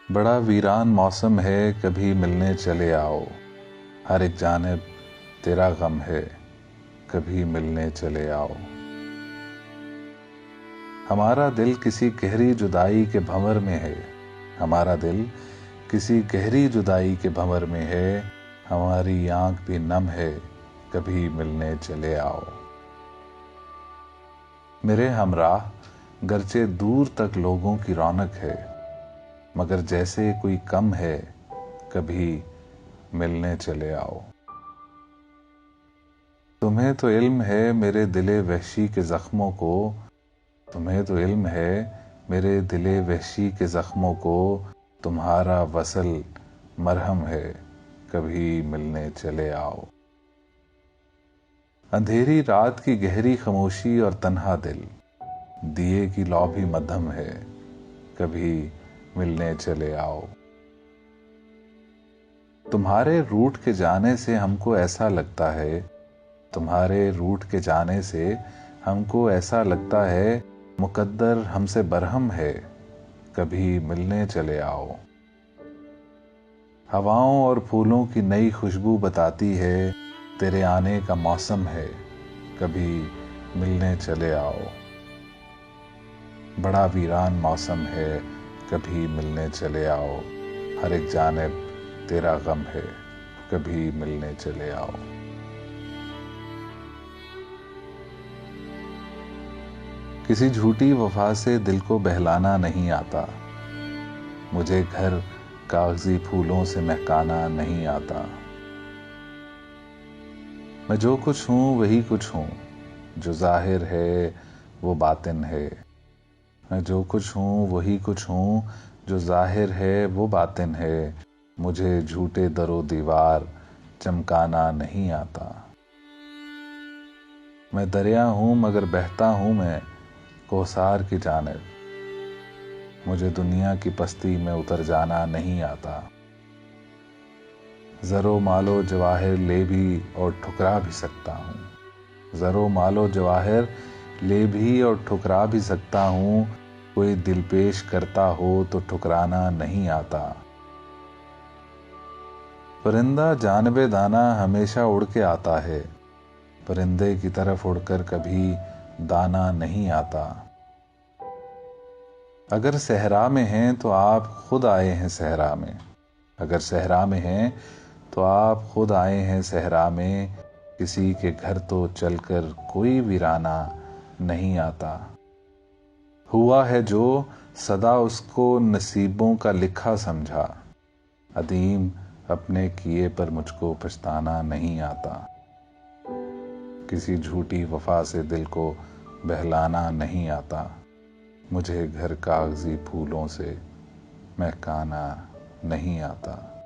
बड़ा वीरान मौसम है, कभी मिलने चले आओ। हर एक जानिब तेरा गम है, कभी मिलने चले आओ। हमारा दिल किसी गहरी जुदाई के भंवर में है। हमारा दिल किसी गहरी जुदाई के भंवर में है। हमारी आंख भी नम है, कभी मिलने चले आओ। मेरे हमराह गरचे दूर तक लोगों की रौनक है, मगर जैसे कोई कम है, कभी मिलने चले आओ। तुम्हें तो इल्म है मेरे दिले वहशी के जख्मों को, तुम्हें तो इल्म है मेरे दिले वहशी के जख्मों को। तुम्हारा वसल मरहम है, कभी मिलने चले आओ। अंधेरी रात की गहरी खामोशी और तन्हा दिल, दिए की लौ भी मध्यम है, कभी मिलने चले आओ। तुम्हारे रूठ के जाने से हमको ऐसा लगता है, तुम्हारे रूठ के जाने से हमको ऐसा लगता है, मुकद्दर हमसे बरहम है, कभी मिलने चले आओ। हवाओं और फूलों की नई खुशबू बताती है, तेरे आने का मौसम है, कभी मिलने चले आओ। बड़ा वीरान मौसम है, कभी मिलने चले आओ। हर एक जानिब तेरा गम है, कभी मिलने चले आओ। किसी झूठी वफा से दिल को बहलाना नहीं आता, मुझे घर कागजी फूलों से महकाना नहीं आता। मैं जो कुछ हूं वही कुछ हूं, जो जाहिर है वो बातिन है। मैं जो कुछ हूं वही कुछ हूं, जो जाहिर है वो बातिन है। मुझे झूठे दरो दीवार चमकाना नहीं आता। मैं दरिया हूं मगर बहता हूं मैं कोसार की जानिब। मुझे दुनिया की पस्ती में उतर जाना नहीं आता। ज़रो मालो जवाहिर ले भी और ठुकरा भी सकता हूँ। ज़रो मालो जवाहिर ले भी और ठुकरा भी सकता हूँ। कोई दिल पेश करता हो तो ठुकराना नहीं आता। परिंदा जानबे दाना हमेशा उड़ के आता है, परिंदे की तरफ उड़कर कभी दाना नहीं आता। अगर सहरा में हैं तो आप खुद आए हैं सहरा में। अगर सहरा में हैं तो आप खुद आए हैं सहरा में। किसी के घर तो चलकर कोई वीराना नहीं आता। हुआ है जो सदा उसको नसीबों का लिखा समझा। अदीम अपने किए पर मुझको पछताना नहीं आता। किसी झूठी वफा से दिल को बहलाना नहीं आता। मुझे घर कागजी फूलों से महकाना नहीं आता।